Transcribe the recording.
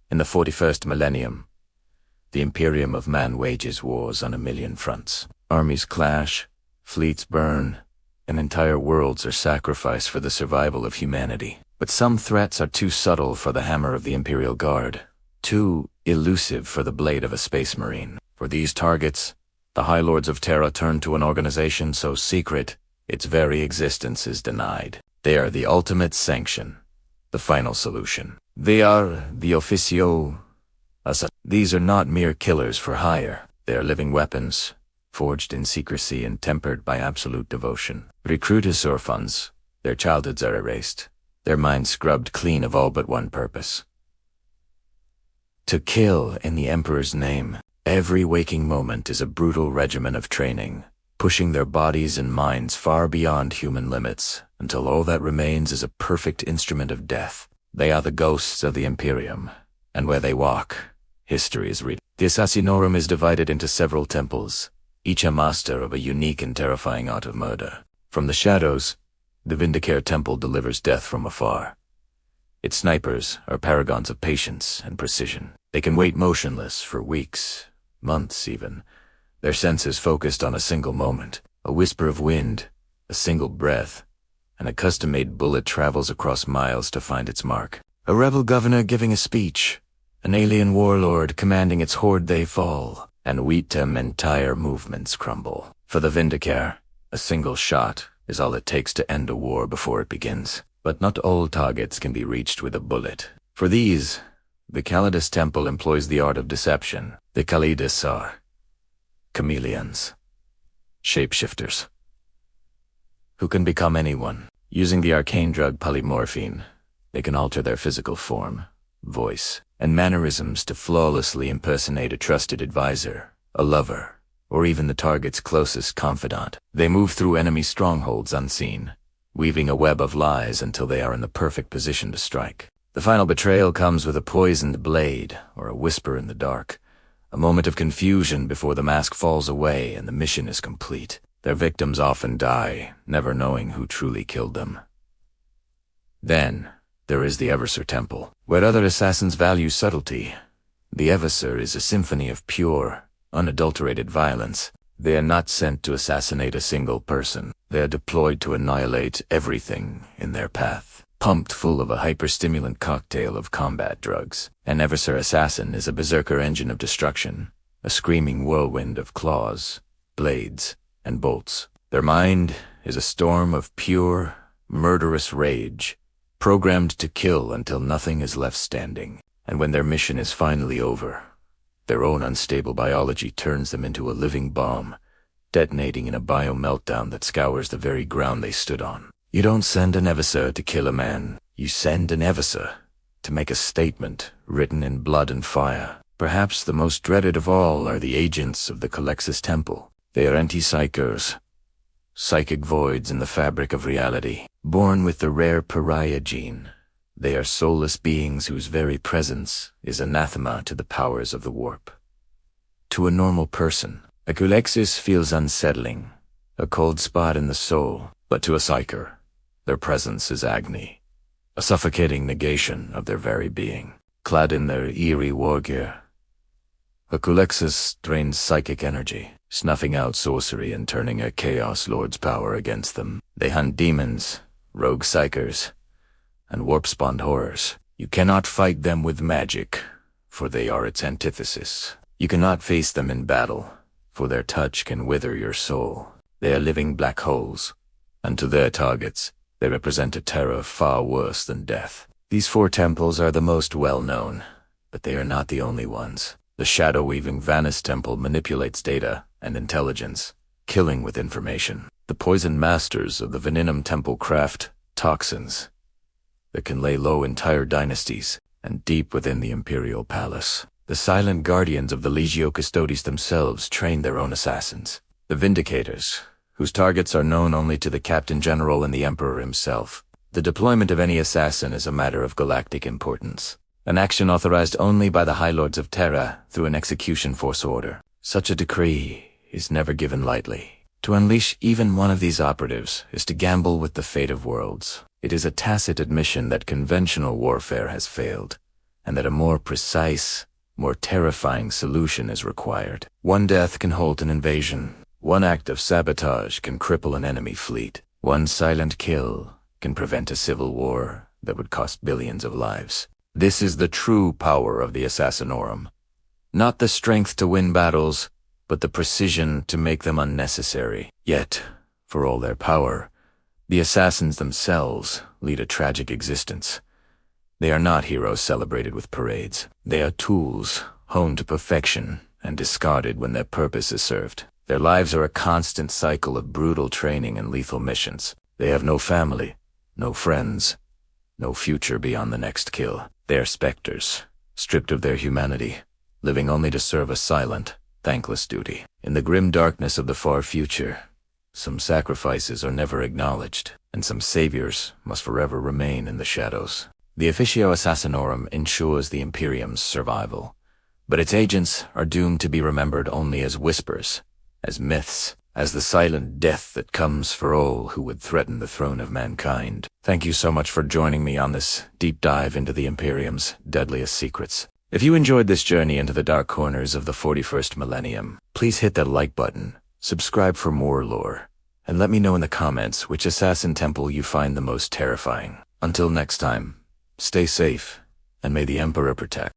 In the 41st millennium, the Imperium of man wages wars on a million fronts. Armies clash, fleets burn, and entire worlds are sacrificed for the survival of humanity. But some threats are too subtle for the hammer of the Imperial Guard, too elusive for the blade of a space marine. For these targets, the High Lords of Terra turn to an organization so secret, its very existence is denied. They are the ultimate sanction, the final solution. They are the Officio Assassinorum. These are not mere killers for hire. They are living weapons, forged in secrecy and tempered by absolute devotion. Recruiters orphans, their childhoods are erased, their minds scrubbed clean of all but one purpose: to kill in the Emperor's name. Every waking moment is a brutal regimen of training, pushing their bodies and minds far beyond human limits, until all that remains is a perfect instrument of death. They are the ghosts of the Imperium, and where they walk, history is written. The Assassinorum is divided into several temples, each a master of a unique and terrifying art of murder. From the shadows, the Vindicare temple delivers death from afar. Its snipers are paragons of patience and precision. They can wait motionless for weeks, months even, their senses focused on a single moment. A whisper of wind, a single breath, and a custom-made bullet travels across miles to find its mark. A rebel governor giving a speech, an alien warlord commanding its horde, they fall, and Wheatham entire movements crumble. For the Vindicare, a single shot is all it takes to end a war before it begins. But not all targets can be reached with a bullet. For these, the Callidus temple employs the art of deception. The Callidus are chameleons, shapeshifters, who can become anyone. Using the arcane drug polymorphine, they can alter their physical form, voice, and mannerisms to flawlessly impersonate a trusted advisor, a lover, or even the target's closest confidant. They move through enemy strongholds unseen, weaving a web of lies until they are in the perfect position to strike. The final betrayal comes with a poisoned blade or a whisper in the dark, a moment of confusion before the mask falls away and the mission is complete. Their victims often die, never knowing who truly killed them. Then, there is the Eversor temple. Where other assassins value subtlety, the Eversor is a symphony of pure, unadulterated violence. They are not sent to assassinate a single person. They are deployed to annihilate everything in their path, pumped full of a hyperstimulant cocktail of combat drugs. An Eversor assassin is a berserker engine of destruction, a screaming whirlwind of claws, blades, and bolts. Their mind is a storm of pure, murderous rage, programmed to kill until nothing is left standing. And when their mission is finally over, their own unstable biology turns them into a living bomb, detonating in a bio-meltdown that scours the very ground they stood on. You don't send an Eversor to kill a man. You send an Eversor to make a statement written in blood and fire. Perhaps the most dreaded of all are the agents of the Culexus temple. They are anti-psychers, psychic voids in the fabric of reality, born with the rare pariah gene. They are soulless beings whose very presence is anathema to the powers of the warp. To a normal person, a Culexus feels unsettling, a cold spot in the soul, but to a psyker, their presence is agony, a suffocating negation of their very being. Clad in their eerie war gear, a Culexus drains psychic energy, snuffing out sorcery and turning a Chaos Lord's power against them. They hunt demons, rogue psychers, and warp-spawned horrors. You cannot fight them with magic, for they are its antithesis. You cannot face them in battle, for their touch can wither your soul. They are living black holes, and to their targets, they represent a terror far worse than death. These 4 temples are the most well-known, but they are not the only ones. The shadow-weaving Vanus temple manipulates data and intelligence, killing with information. The poisoned masters of the Veninum temple craft toxins that can lay low entire dynasties, and deep within the imperial palace, the silent guardians of the Legio Custodes themselves train their own assassins. The Vindicators, whose targets are known only to the Captain General and the Emperor himself. The deployment of any assassin is a matter of galactic importance, an action authorized only by the High Lords of Terra through an execution force order. Such a decree is never given lightly. To unleash even one of these operatives is to gamble with the fate of worlds. It is a tacit admission that conventional warfare has failed, and that a more precise, more terrifying solution is required. One death can halt an invasion. One act of sabotage can cripple an enemy fleet. One silent kill can prevent a civil war that would cost billions of lives. This is the true power of the Assassinorum. Not the strength to win battles, but the precision to make them unnecessary. Yet, for all their power, the assassins themselves lead a tragic existence. They are not heroes celebrated with parades. They are tools, honed to perfection and discarded when their purpose is served. Their lives are a constant cycle of brutal training and lethal missions. They have no family, no friends, no future beyond the next kill. They are specters, stripped of their humanity, living only to serve a silent, thankless duty. In the grim darkness of the far future, some sacrifices are never acknowledged, and some saviors must forever remain in the shadows. The Officio Assassinorum ensures the Imperium's survival, but its agents are doomed to be remembered only as whispers, as myths, as the silent death that comes for all who would threaten the throne of mankind. Thank you so much for joining me on this deep dive into the Imperium's deadliest secrets. If you enjoyed this journey into the dark corners of the 41st millennium, please hit that like button, subscribe for more lore, and let me know in the comments which assassin temple you find the most terrifying. Until next time, stay safe, and may the Emperor protect.